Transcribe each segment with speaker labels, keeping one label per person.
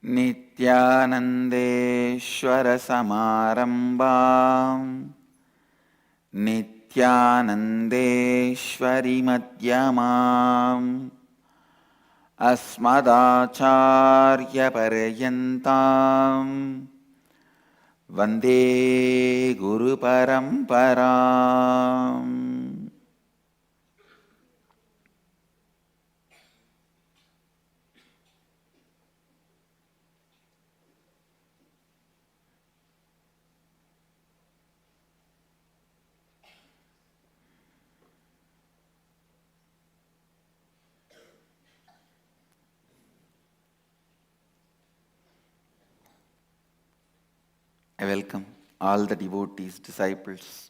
Speaker 1: नित्यानन्देश्वरसमारम्भाम् नित्यानन्देश्वरिमध्यमाम् अस्मदाचार्यपर्यन्ताम् वन्दे गुरुपरम्पराम्। I welcome all the devotees, disciples,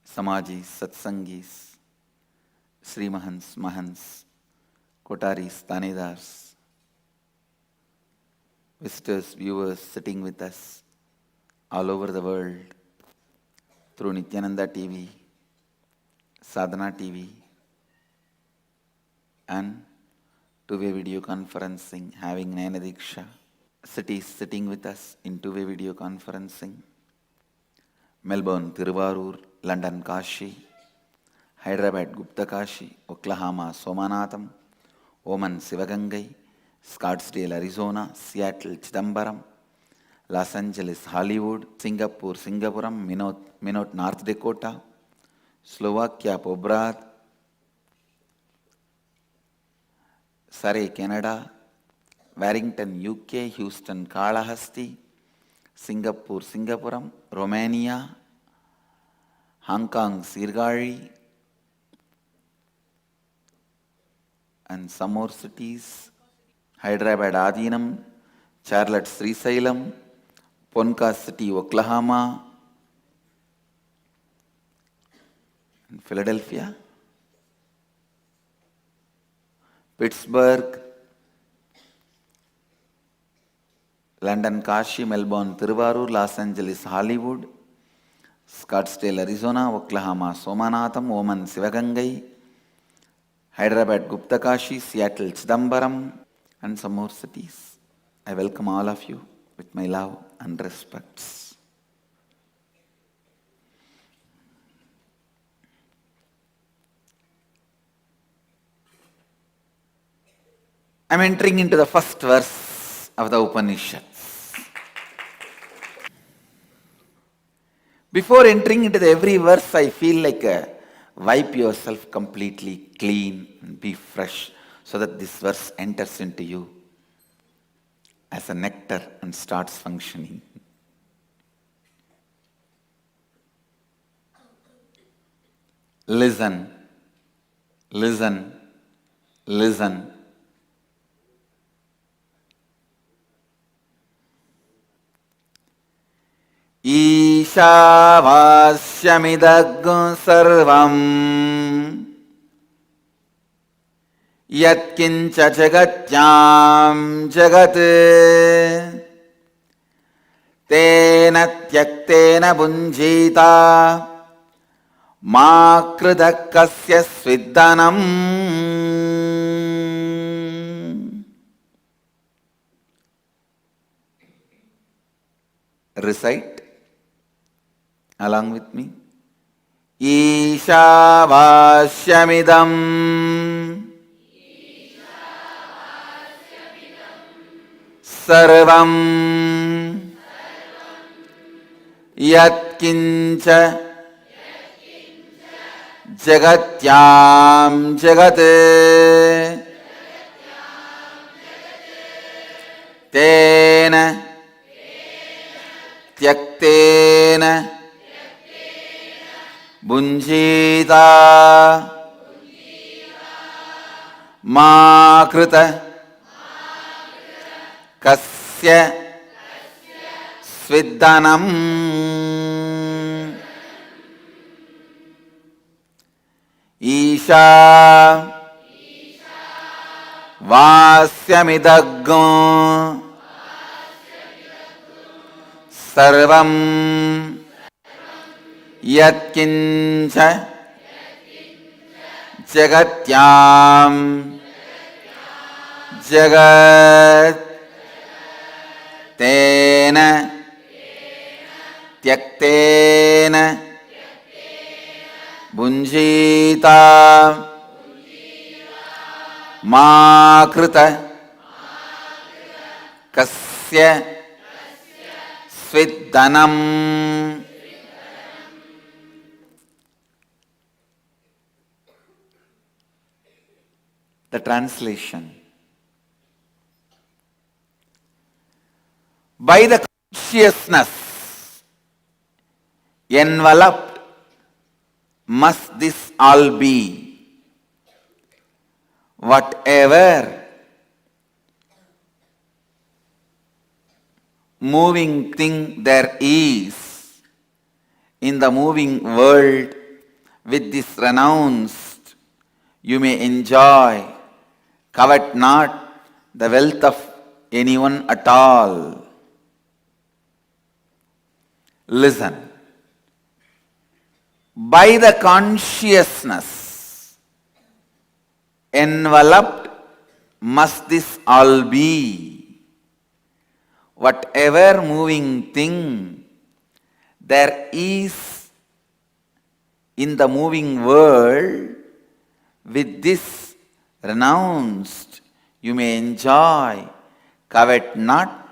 Speaker 1: Samajis, Satsangis, Sri Mahants, Mahants, Kotaris, Tanedars, visitors, viewers sitting with us all over the world through Nityananda TV, Sadhana TV, and two-way video conferencing, having Nayana Diksha. Cities sitting with us in two-way video conferencing: Melbourne, Tiruvarur, London, Kashi, Hyderabad, Gupta Kashi, Oklahoma, Somanatham, Oman, Sivagangai, Scottsdale, Arizona, Seattle, Chidambaram, Los Angeles, Hollywood, Singapore, Singapuram, Minot, North Dakota, Slovakia, Pobrad, Surrey, Canada, Warrington, UK, Houston, Kalahasti, Singapore, Singapuram, Romania, Hong Kong, Sirgari, and some more cities: Hyderabad, Adinam, Charlotte, Srisailam, Ponca City, Oklahoma, and Philadelphia, Pittsburgh, London, Kashi, Melbourne, Tiruvarur, Los Angeles, Hollywood, Scottsdale, Arizona, Oklahoma, Somanatham, Oman, Sivagangai, Hyderabad, Gupta Kashi, Seattle, Chidambaram, and some more cities. I welcome all of you with my love and respects. I am entering into the first verse of the Upanishad. Before entering into every verse, I feel like wipe yourself completely clean and be fresh, so that this verse enters into you as a nectar and starts functioning. Listen, listen, listen. Ishavashyamidagum sarvam yatkincha jagatyam jagat tena tyaktena bunjita ma krudakasya sviddanam. Recite along with me. Ishavashyamidam sarvam yatkincha jagatyam jagat tena tyaktena bunjita ma krita kasya sviddanam. Isha vasyamidagum sarvam yatkincha jagatyam जगत् तेन त्यक्तेन भुञ्जीता मा कृत कस्य स्विद्धनम्. The translation: by the consciousness enveloped must this all be. Whatever moving thing there is in the moving world, with this renounced, you may enjoy. Covet not the wealth of anyone at all. Listen. By the consciousness enveloped must this all be. Whatever moving thing there is in the moving world, with this renounced, you may enjoy. Covet not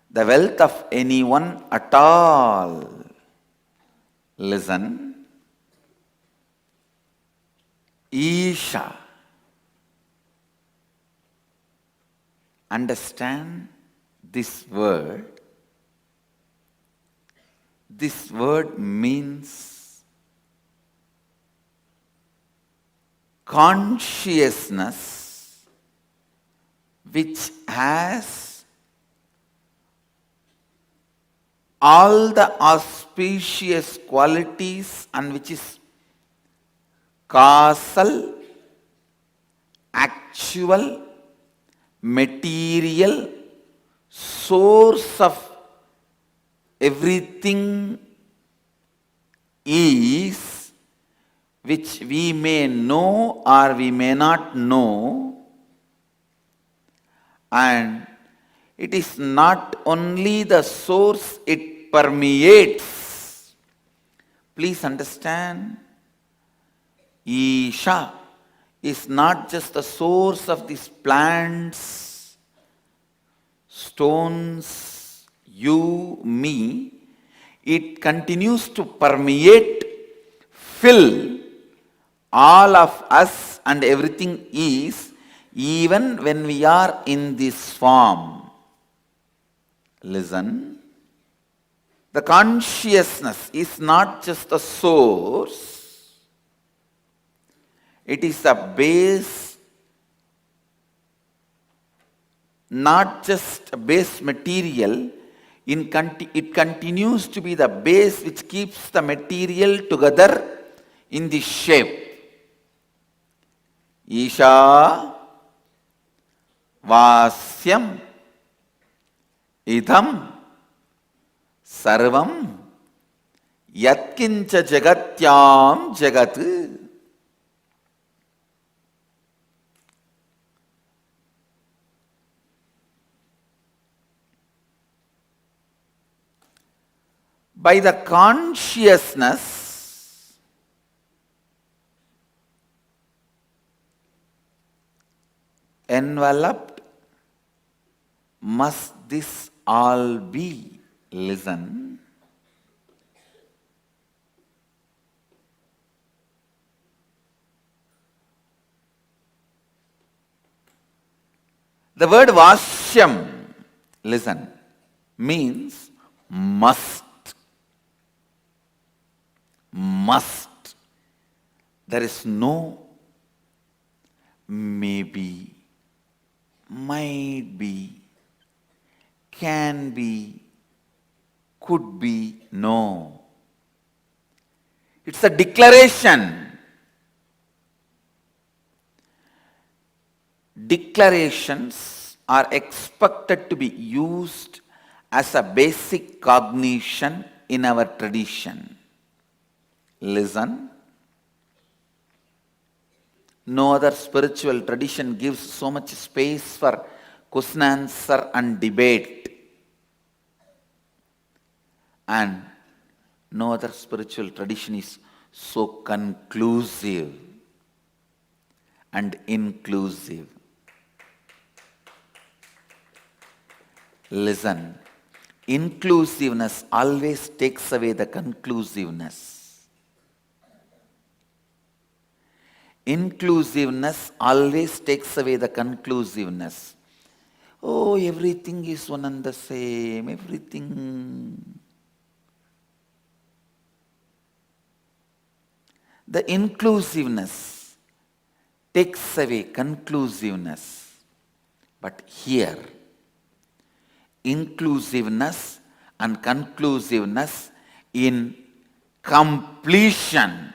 Speaker 1: the wealth of anyone at all. Listen. Isha. Understand this word. This word means consciousness which has all the auspicious qualities and which is causal, actual, material, source of everything is, which we may know or we may not know, and it is not only the source, it permeates. Please understand, Isha is not just the source of these plants, stones, you, me. It continues to permeate, fill all of us and everything is, even when we are in this form. Listen. The consciousness is not just the source. It is the base, not just a base material. It continues to be the base which keeps the material together in the shape. Isha Vasyam Idham Sarvam Yatkincha Jagatyam Jagat. By the consciousness enveloped must this all be. Listen. The word Vashyam, listen, means must. Must. There is no maybe, might be, can be, could be. No. It's a declaration. Declarations are expected to be used as a basic cognition in our tradition. Listen. No other spiritual tradition gives so much space for question answer and debate, and no other spiritual tradition is so conclusive and inclusive. Listen, inclusiveness always takes away the conclusiveness. Inclusiveness always takes away the conclusiveness. Oh, everything is one and the same, everything. The inclusiveness takes away conclusiveness. But here, inclusiveness and conclusiveness in completion.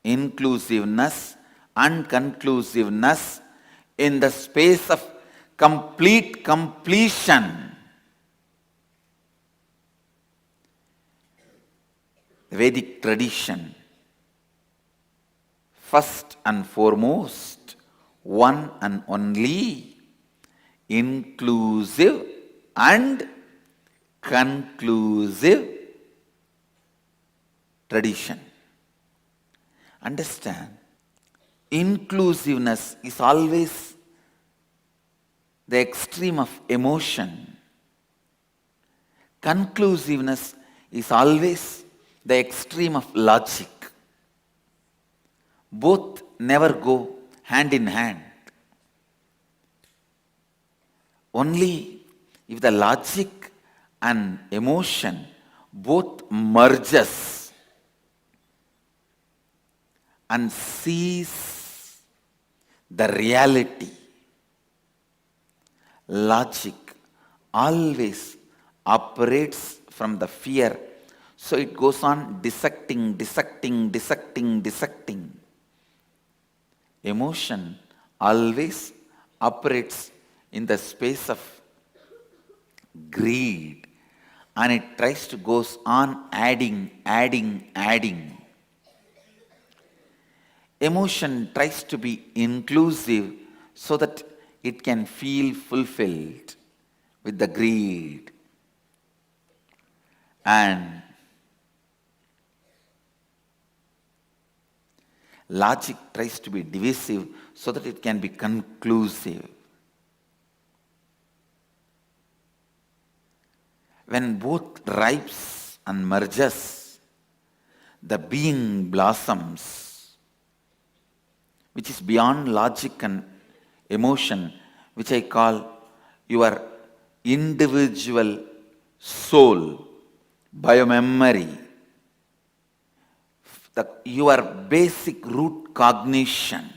Speaker 1: Inclusiveness and conclusiveness in the space of complete completion. The Vedic tradition, first and foremost, one and only, inclusive and conclusive tradition. Understand, inclusiveness is always the extreme of emotion. Conclusiveness is always the extreme of logic. Both never go hand in hand. Only if the logic and emotion both merges and sees the reality. Logic always operates from the fear, so it goes on dissecting. Emotion always operates in the space of greed, and it tries to goes on adding. Emotion tries to be inclusive so that it can feel fulfilled with the greed. And logic tries to be divisive so that it can be conclusive. When both ripes and merges, the being blossoms, which is beyond logic and emotion, which I call your individual soul, biomemory, your basic root cognition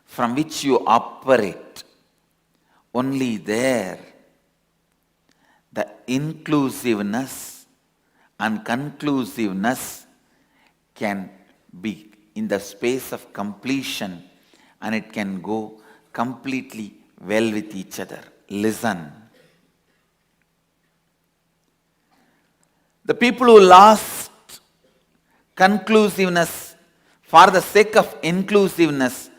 Speaker 1: from which you operate. Only there the inclusiveness and conclusiveness can be in the space of completion, and it can go completely well with each other. Listen. The people who lost conclusiveness for the sake of inclusiveness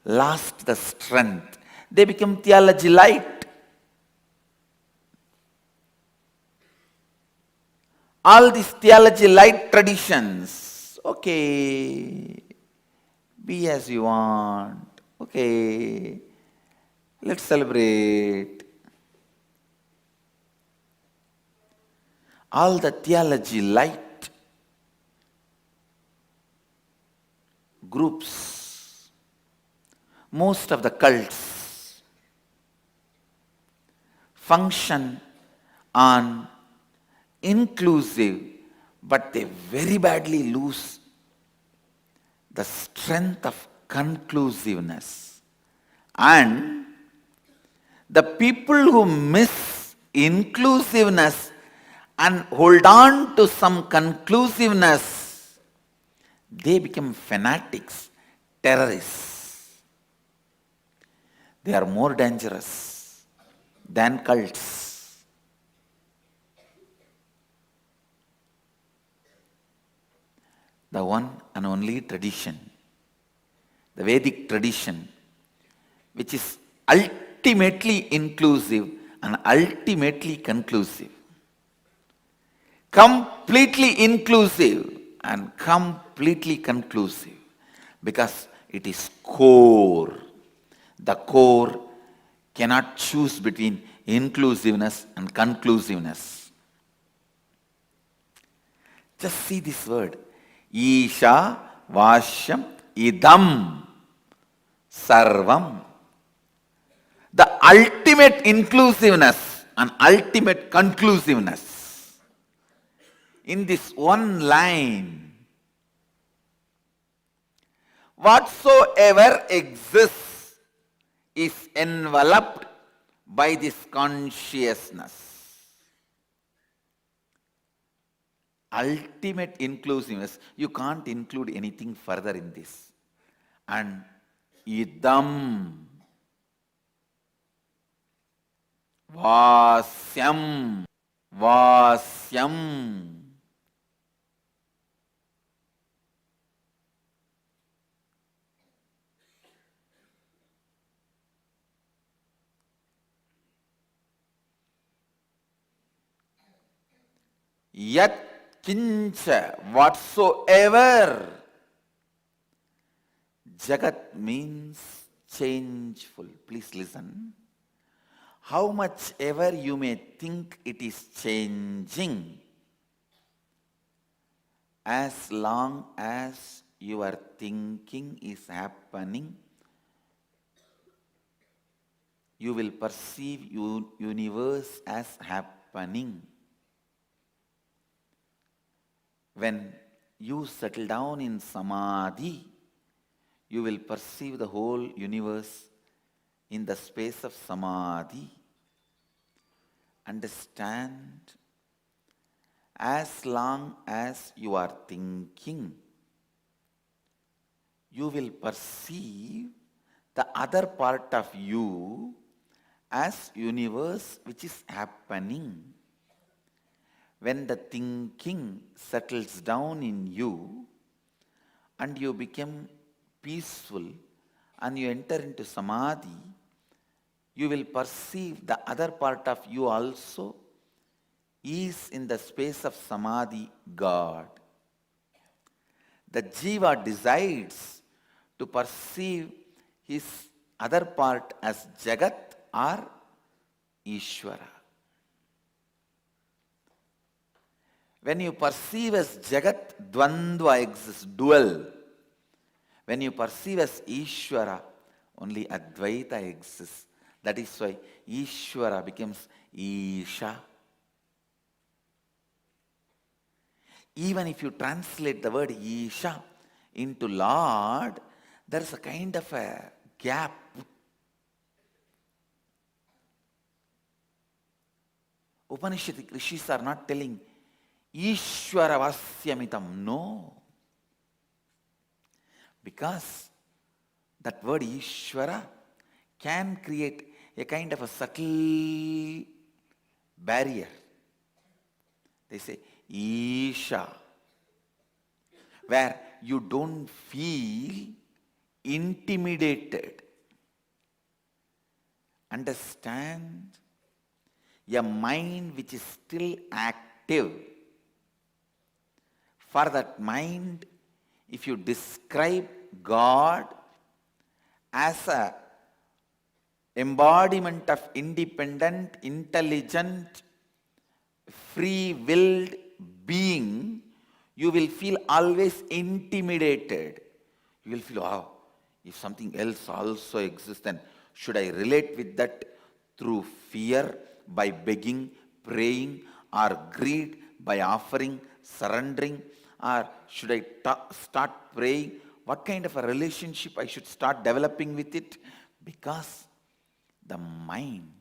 Speaker 1: lost the strength. They become theology light. All these theology light traditions, okay, be as you want, okay, let's celebrate. All the theology light groups, most of the cults function on inclusive, but they very badly lose the strength of conclusiveness. And the people who miss inclusiveness and hold on to some conclusiveness, they become fanatics, terrorists. They are more dangerous than cults. The one and only tradition, the Vedic tradition, which is ultimately inclusive and ultimately conclusive. Completely inclusive and completely conclusive, because it is core. The core cannot choose between inclusiveness and conclusiveness. Just see this word. Isha Vashyam Idam Sarvam. The ultimate inclusiveness and ultimate conclusiveness in this one line. Whatsoever exists is enveloped by this consciousness. Ultimate inclusiveness. You can't include anything further in this. And idam vasyam vasyam. Yat kincha, whatsoever. Jagat means changeful. Please listen. How much ever you may think it is changing, as long as your thinking is happening, you will perceive universe as happening. When you settle down in samadhi, you will perceive the whole universe in the space of samadhi. Understand, as long as you are thinking, you will perceive the other part of you as universe which is happening. When the thinking settles down in you and you become peaceful and you enter into samadhi, you will perceive the other part of you also is in the space of samadhi, God. The jiva decides to perceive his other part as Jagat or Ishvara. When you perceive as Jagat, Dvandva exists, dual. When you perceive as Ishvara, only Advaita exists. That is why Ishvara becomes Isha. Even if you translate the word Isha into Lord, there is a kind of a gap. Upanishadic rishis are not telling Ishvara Vasyamitam. No. Because that word Ishvara can create a kind of a subtle barrier. They say Isha, where you don't feel intimidated. Understand? A mind which is still active. For that mind, if you describe God as a embodiment of independent, intelligent, free-willed being, you will feel always intimidated. You will feel, oh, if something else also exists, then should I relate with that through fear, by begging, praying, or greed, by offering, surrendering, or should I start praying? What kind of a relationship I should start developing with it? Because the mind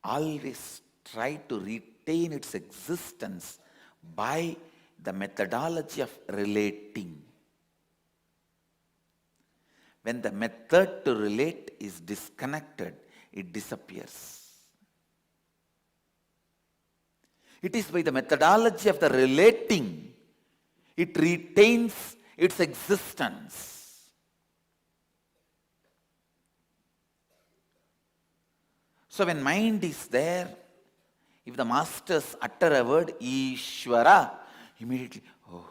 Speaker 1: always tries to retain its existence by the methodology of relating. When the method to relate is disconnected, it disappears. It is by the methodology of the relating, it retains its existence. So when mind is there, if the masters utter a word, Ishvara, immediately, oh,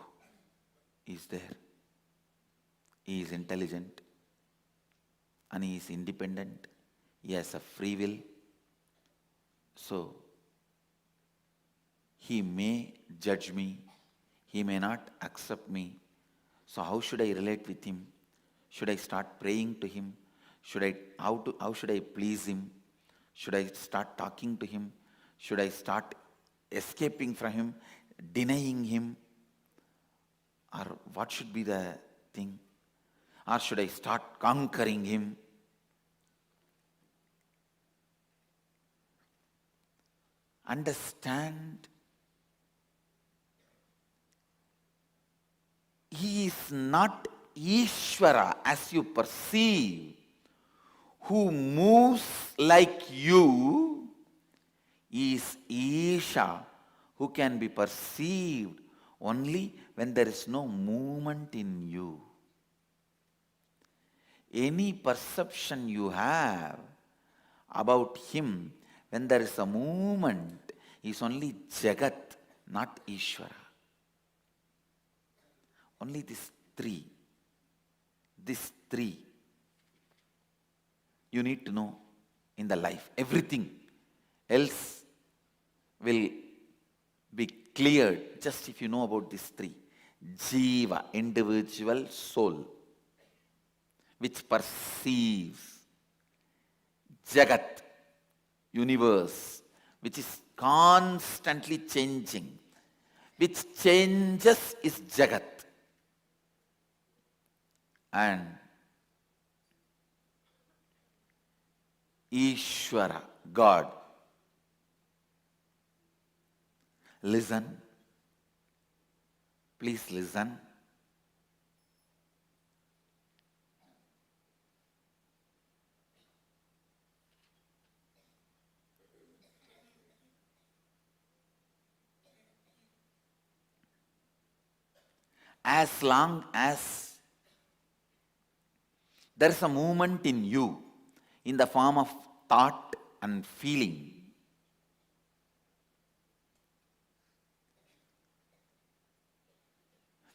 Speaker 1: he is there. He is intelligent and he is independent. He has a free will. So he may judge me. He may not accept me. So how should I relate with him? Should I start praying to him? How should I please him? Should I start talking to him? Should I start escaping from him, denying him? Or what should be the thing? Or should I start conquering him? Understand, he is not Ishvara as you perceive, who moves like you. He is Isha, who can be perceived only when there is no movement in you. Any perception you have about him, when there is a movement, is only Jagat, not Ishvara. Only these three you need to know in the life. Everything else will be cleared just if you know about these three. Jiva, individual soul, which perceives. Jagat, universe, which is constantly changing. Which changes is Jagat. And Ishvara, God. Listen. Please listen. As long as there is a movement in you in the form of thought and feeling,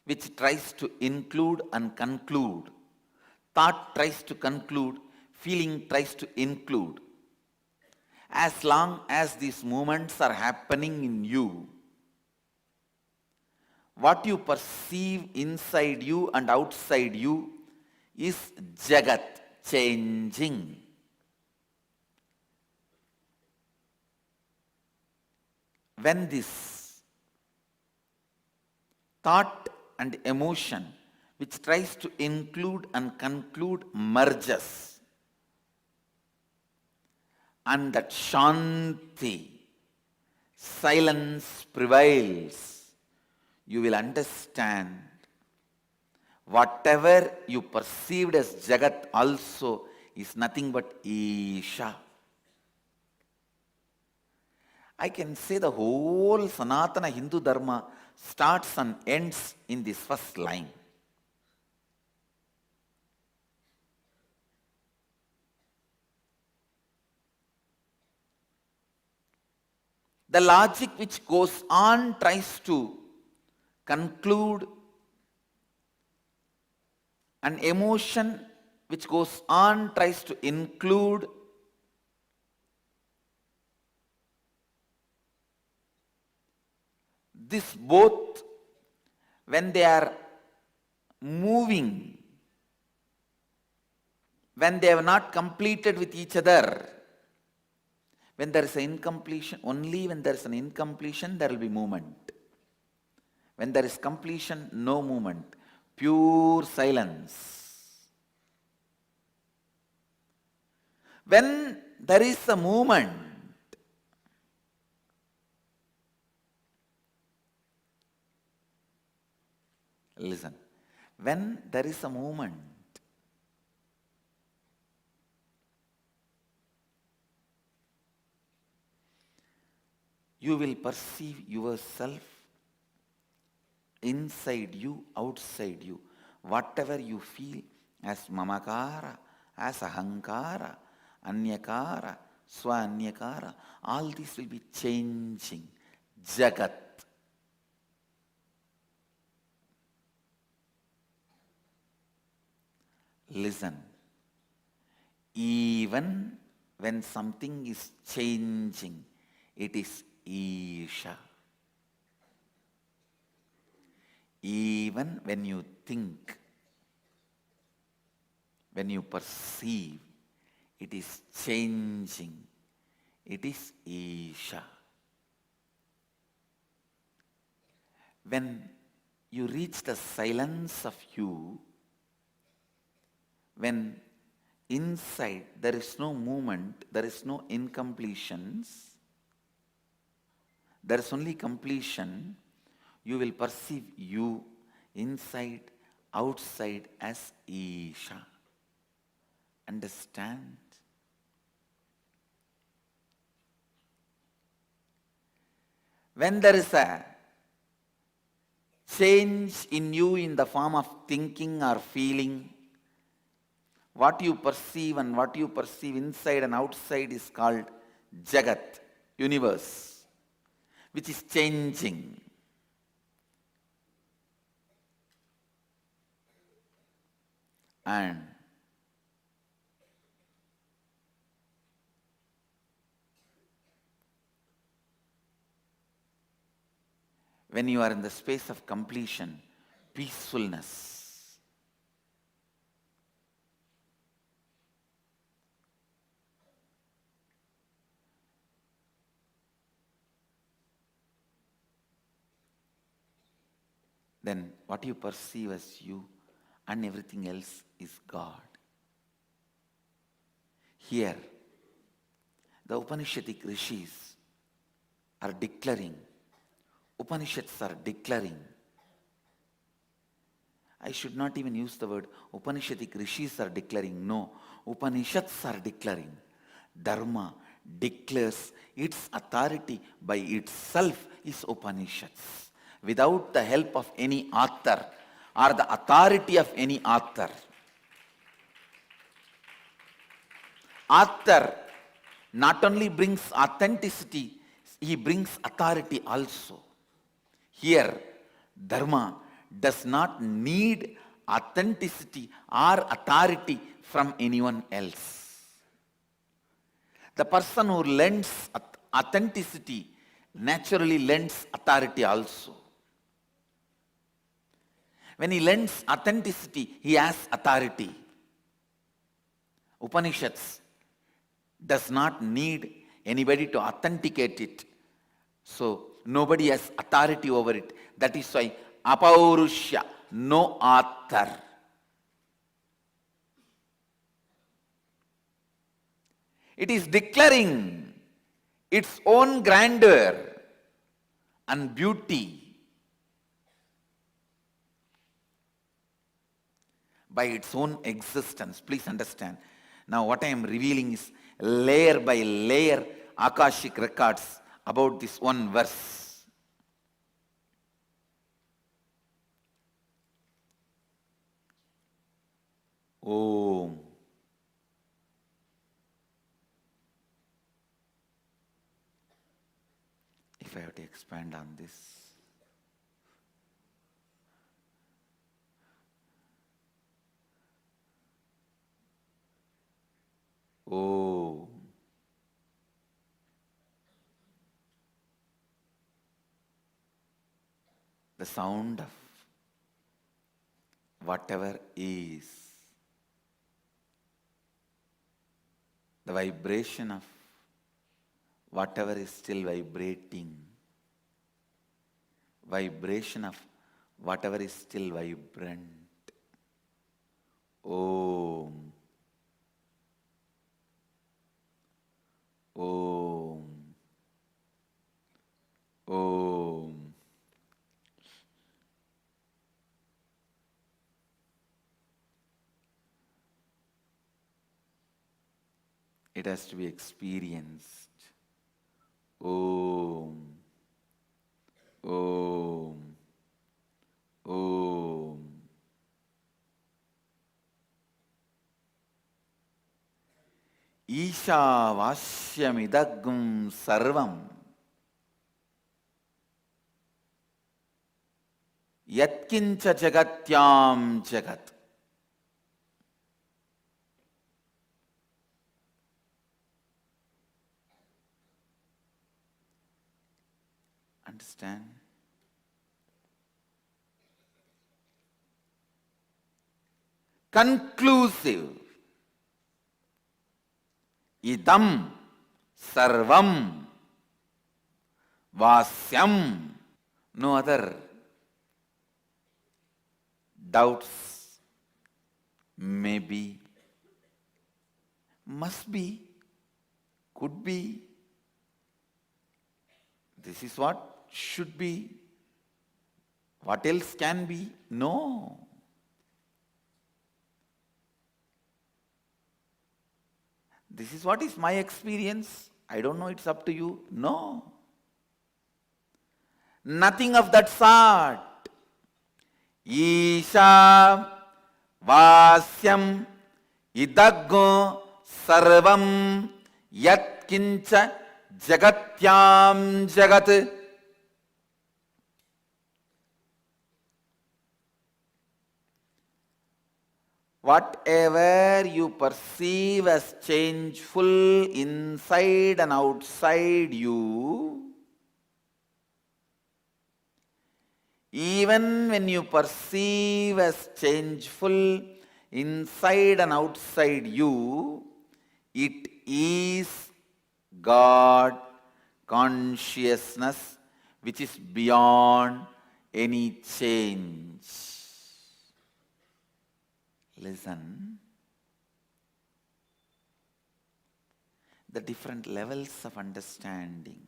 Speaker 1: which tries to include and conclude. Thought tries to conclude, feeling tries to include. As long as these movements are happening in you, what you perceive inside you and outside you is Jagat, changing. When this thought and emotion, which tries to include and conclude, merges, and that Shanti, silence prevails, you will understand whatever you perceived as Jagat also is nothing but Isha. I can say the whole Sanatana Hindu Dharma starts and ends in this first line. The logic which goes on tries to conclude, an emotion which goes on tries to include, this both, when they are moving, when they have not completed with each other, when there is an incompletion, only when there is an incompletion there will be movement. When there is completion, no movement, pure silence. When there is a movement, listen, when there is a movement, you will perceive yourself inside you, outside you. Whatever you feel as mamakara, as ahankara, anyakara, Swa, Anyakara, all these will be changing. Jagat. Listen. Even when something is changing, it is Isha. Even when you think, when you perceive, it is changing, it is Isha. When you reach the silence of you, when inside there is no movement, there is no incompletions, there is only completion, you will perceive you inside, outside as Isha. Understand? When there is a change in you in the form of thinking or feeling, what you perceive and what you perceive inside and outside is called Jagat, universe, which is changing. And when you are in the space of completion, peacefulness, then what you perceive as you and everything else is God. Here, the Upanishadic rishis are declaring, Upanishads are declaring, I should not even use the word Upanishadic rishis are declaring, no, Upanishads are declaring. Dharma declares its authority by itself is Upanishads, without the help of any author or the authority of any author. Author not only brings authenticity, he brings authority also. Here, Dharma does not need authenticity or authority from anyone else. The person who lends authenticity naturally lends authority also. When he lends authenticity, he has authority. Upanishads does not need anybody to authenticate it. So nobody has authority over it. That is why Apaurushya, no author. It is declaring its own grandeur and beauty by its own existence. Please understand. Now what I am revealing is layer by layer Akashic records about this one verse. Om. If I have to expand on this. Om. The sound of whatever is, the vibration of whatever is still vibrating, vibration of whatever is still vibrant. Om. Om. Om. It has to be experienced. Om. Om. Om. ईशावास्यमिदग्ं सर्वं यत्किंच जगत्यां जगत्. Understand? Conclusive. Idam sarvam vasyam. No other doubts. Maybe, must be, could be. This is what should be. What else can be? No. This is what is my experience. I don't know, it's up to you. No. Nothing of that sort. Isha vasyam idaggo sarvam yat kincha jagatyam jagat. Whatever you perceive as changeful inside and outside you, even when you perceive as changeful inside and outside you, it is God consciousness which is beyond any change. Listen. The different levels of understanding.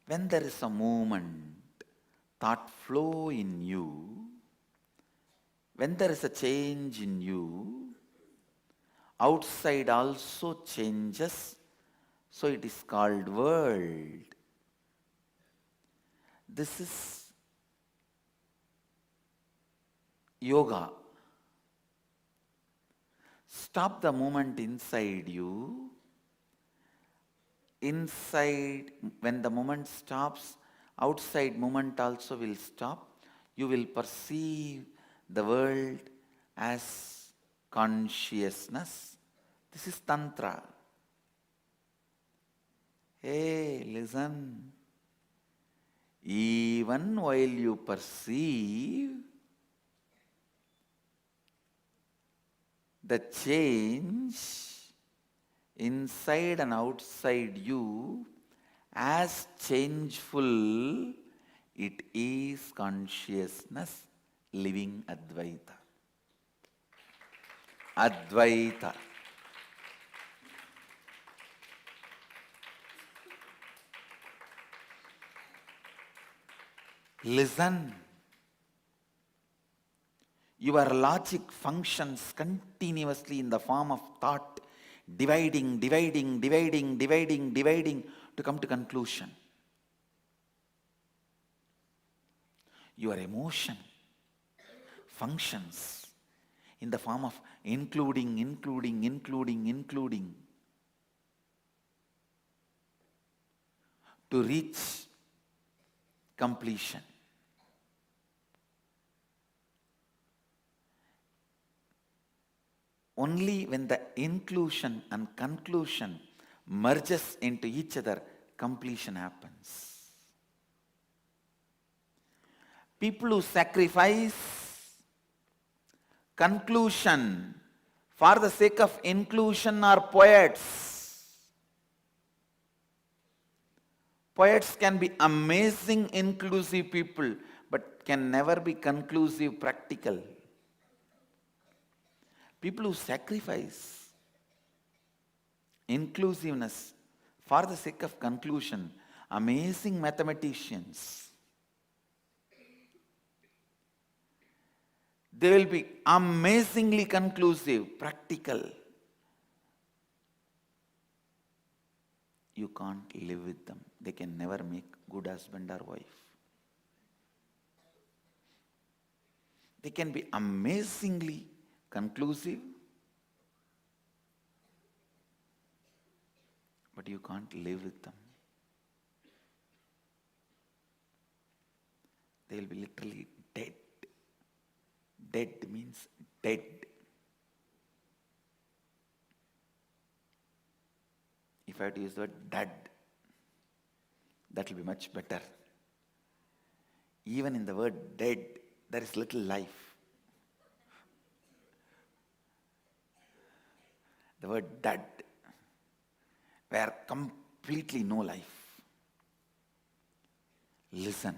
Speaker 1: When there is a movement, thought flow in you, when there is a change in you, outside also changes, so it is called world. This is yoga. Stop the movement inside you. Inside, when the movement stops, outside movement also will stop. You will perceive the world as consciousness. This is Tantra. Hey, listen. Even while you perceive the change inside and outside you as changeful, it is consciousness living Advaita. Advaita. Listen. Your logic functions continuously in the form of thought, dividing to come to conclusion. Your emotion functions in the form of including to reach completion. Only when the inclusion and conclusion merges into each other, completion happens. People who sacrifice conclusion for the sake of inclusion are poets. Poets can be amazing inclusive people, but can never be conclusive practical. People who sacrifice inclusiveness for the sake of conclusion, amazing mathematicians. They will be amazingly conclusive, practical. You can't live with them. They can never make good husband or wife. They can be amazingly conclusive, but you can't live with them. They will be literally dead. Dead means dead. If I had to use the word dead, that will be much better. Even in the word dead, there is little life. The word dead, where completely no life. Listen.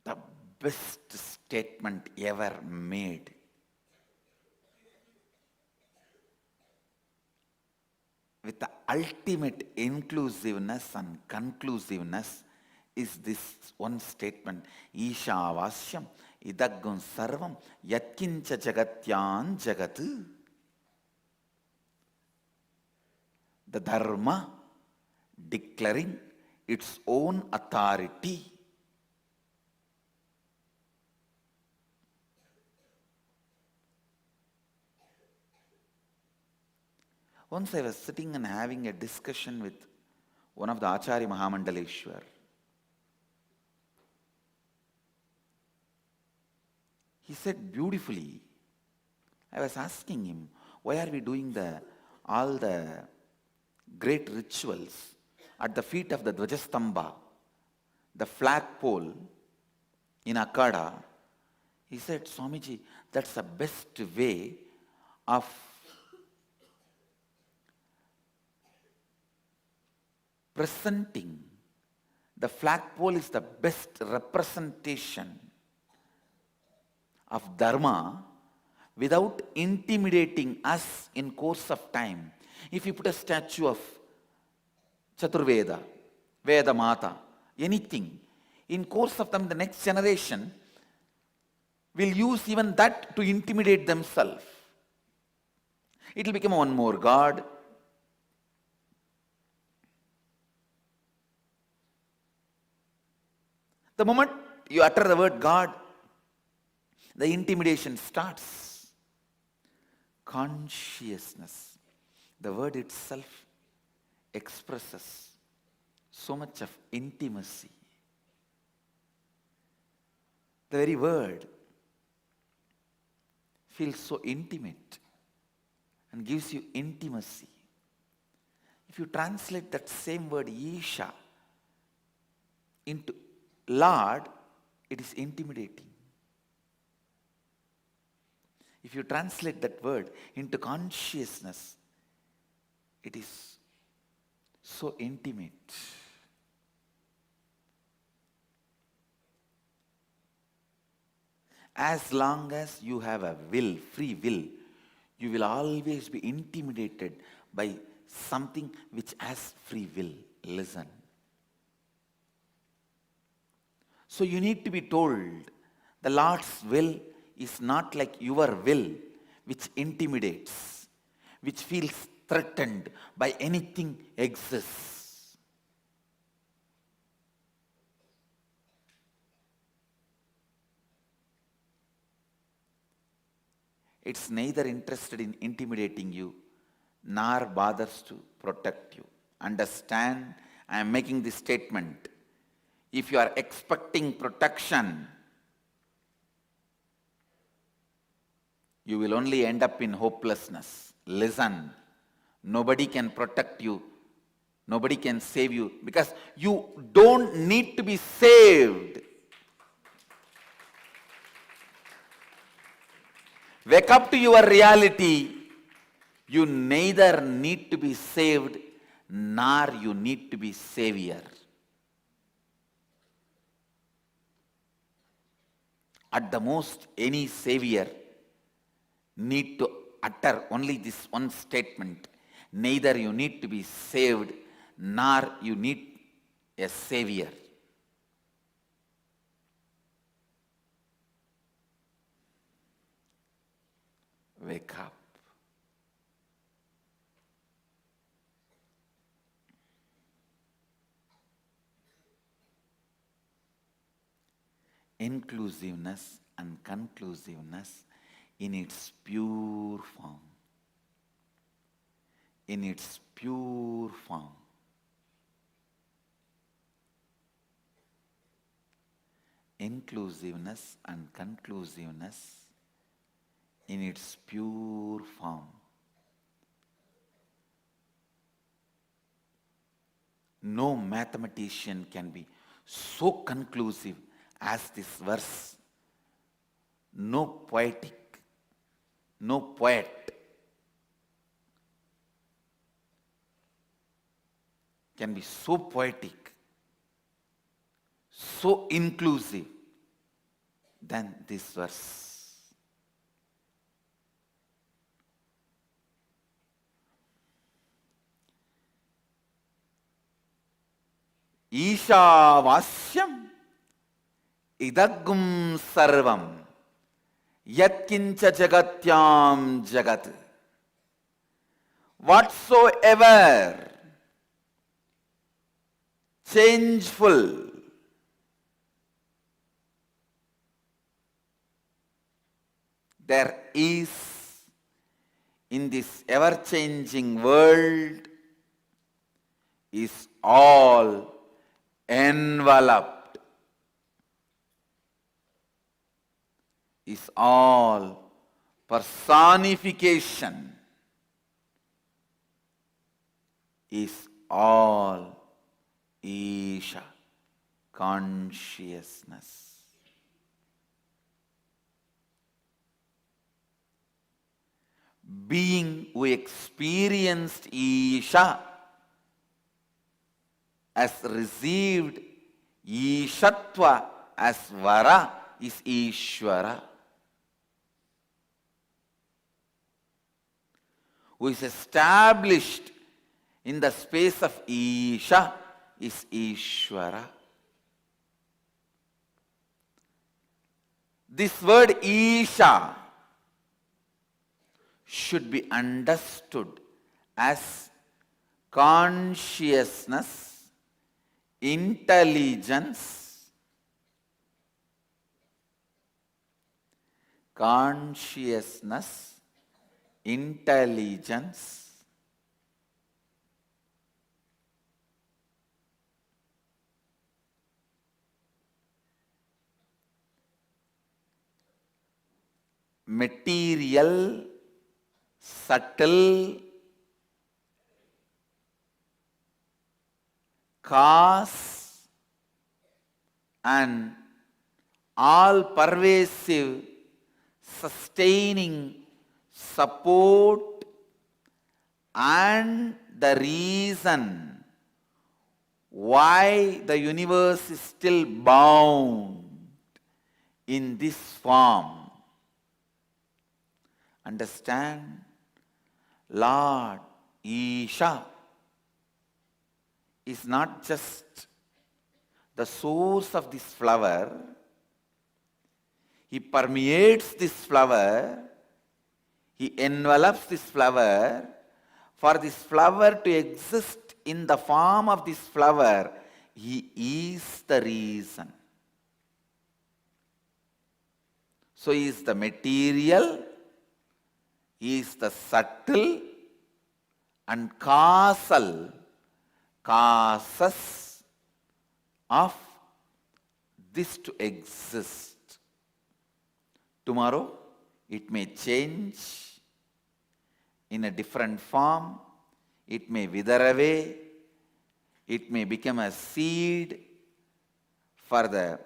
Speaker 1: The best statement ever made. With the ultimate inclusiveness and conclusiveness is this one statement. Ishavasyam idaggun sarvam yatkincha jagatyan jagat. The dharma declaring its own authority. Once I was sitting and having a discussion with one of the Acharya Mahamandaleshwar. He said beautifully, I was asking him, why are we doing all the great rituals at the feet of the Dvajastamba, the flagpole in Akada? He said, Swamiji, that's the best way of presenting. The flagpole is the best representation of Dharma without intimidating us in course of time. If you put a statue of Chaturveda, Veda Mata, anything, in course of time the next generation will use even that to intimidate themselves. It will become one more god. The moment you utter the word God, the intimidation starts. Consciousness, the word itself expresses so much of intimacy. The very word feels so intimate and gives you intimacy. If you translate that same word Isha into Lord, it is intimidating. If you translate that word into consciousness, it is so intimate. As long as you have a will, free will, you will always be intimidated by something which has free will. Listen. So you need to be told the Lord's will is not like your will, which intimidates, which feels threatened by anything exists. It's neither interested in intimidating you, nor bothers to protect you. Understand, I am making this statement. If you are expecting protection, you will only end up in hopelessness. Listen, nobody can protect you. Nobody can save you because you don't need to be saved. Wake up to your reality. You neither need to be saved nor you need to be savior. At the most, any savior need to utter only this one statement. Neither you need to be saved nor you need a savior. Wake up. inclusiveness and conclusiveness in its pure form. In its pure form. Inclusiveness and conclusiveness in its pure form. No mathematician can be so conclusive as this verse. No poetic, no poet can be so poetic, so inclusive than this verse. Ishavasyam idagum sarvam yatkincha jagatyam jagat. Whatsoever changeful there is in this ever-changing world is all enveloped, is all personification, is all Isha, consciousness. Being who experienced Isha as received Ishatva as Vara is Ishvara. Who is established in the space of Isha is Ishvara. This word Isha should be understood as consciousness, intelligence, consciousness, intelligence, material, subtle, cause, and all pervasive, sustaining support, and the reason why the universe is still bound in this form. Understand? Lord Isha is not just the source of this flower. He permeates this flower. He envelops this flower. For this flower to exist in the form of this flower, He is the reason. So He is the material, He is the subtle and causal causes of this to exist. Tomorrow it may change in a different form, it may wither away, it may become a seed for the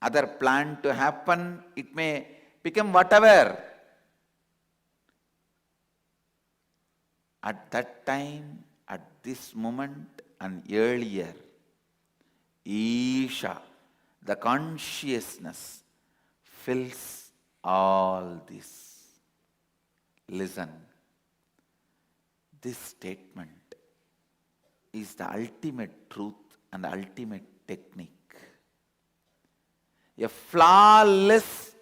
Speaker 1: other plant to happen, it may become whatever. At that time, at this moment and earlier, Isha, the consciousness, fills all this. Listen, this statement is the ultimate truth and ultimate technique. A flawless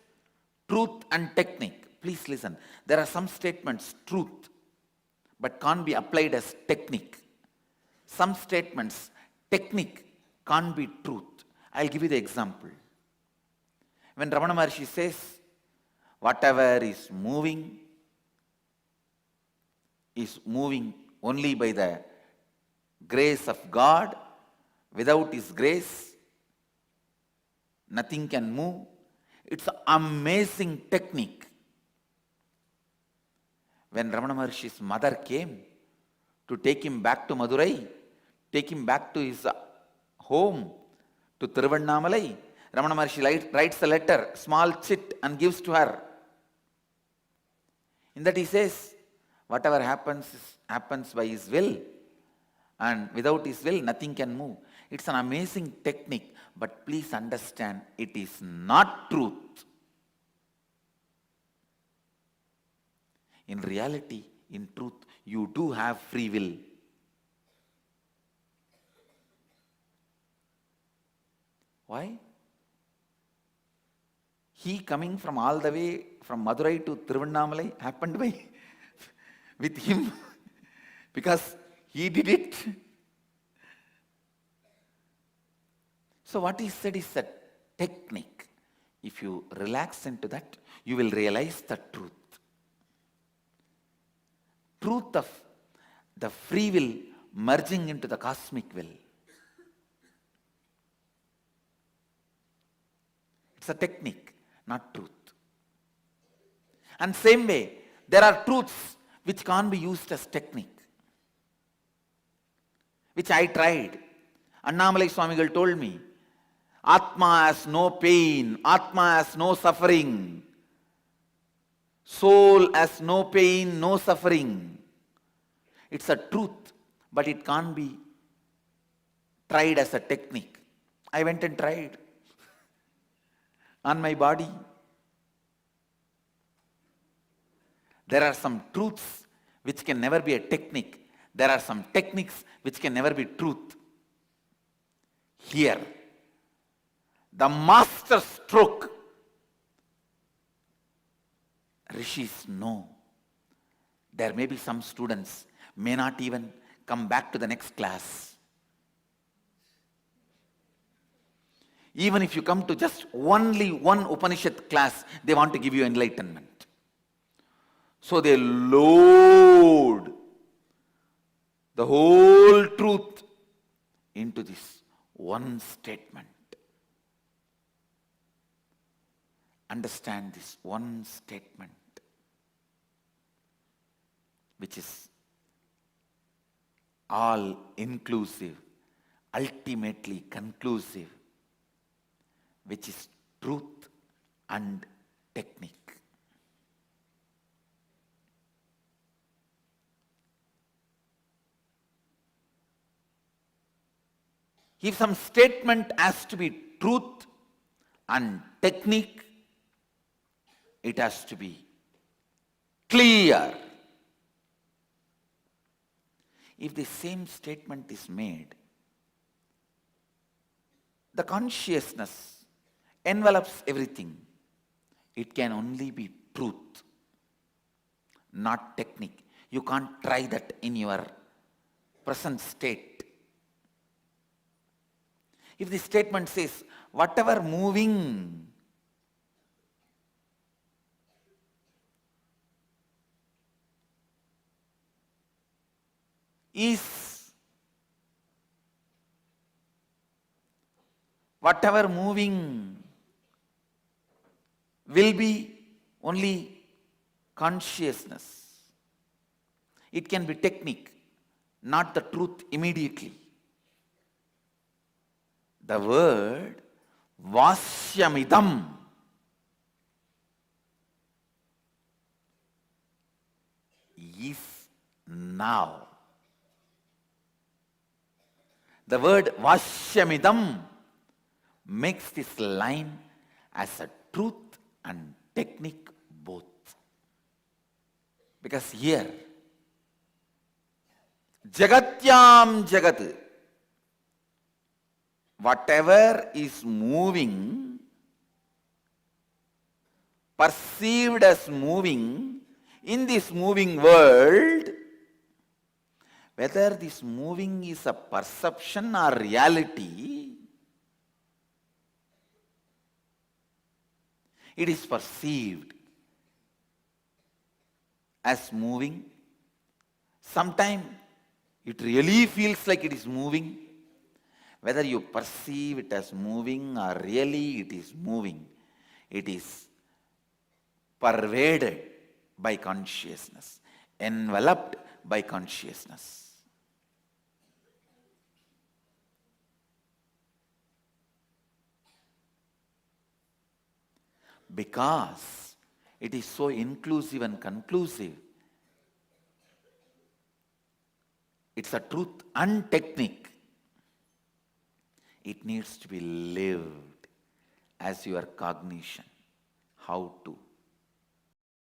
Speaker 1: truth and technique. Please listen. There are some statements, truth, but can't be applied as technique. Some statements, technique, can't be truth. I'll give you the example. When Ramana Maharshi says, whatever is moving only by the grace of God. Without His grace, nothing can move. It's an amazing technique. When Ramana Maharshi's mother came to take him back to Madurai, take him back to his home, to Tiruvannamalai, Ramana Maharshi writes a letter, small chit, and gives to her. In that he says, whatever happens by His will, and without His will, nothing can move. It's an amazing technique, but please understand, it is not truth. In reality, in truth, you do have free will. Why? He coming from all the way from Madurai to Tiruvannamalai happened by with him because he did it. So what he said is a technique. If you relax into that, you will realize the truth. Truth of the free will merging into the cosmic will. It's a technique, not truth. And same way, there are truths which can't be used as technique, which I tried. Annamalai Swamigal told me, Atma has no pain, Atma has no suffering, soul has no pain, no suffering. It's a truth, but it can't be tried as a technique. I went and tried on my body. There are some truths which can never be a technique. There are some techniques which can never be truth. Here, the master stroke, rishis know. There may be some students may not even come back to the next class. Even if you come to just only one Upanishad class, they want to give you enlightenment. So they load the whole truth into this one statement. Understand this one statement, which is all inclusive, ultimately conclusive, which is truth and technique. If some statement has to be truth and technique, it has to be clear. If the same statement is made, the consciousness envelops everything. It can only be truth, not technique. You can't try that in your present state. If the statement says, whatever moving is, whatever moving will be only consciousness. It can be technique, not the truth immediately. The word Vasyamidam is now. The word Vasyamidam makes this line as a truth and technique both. Because here, Jagatyam Jagat, whatever is moving, perceived as moving, in this moving world, whether this moving is a perception or reality, It is perceived as moving. Sometimes it really feels like it is moving. Whether you perceive it as moving or really it is moving, it is pervaded by consciousness, enveloped by consciousness. Because it is so inclusive and conclusive, it's a truth and technique. It needs to be lived as your cognition. How to?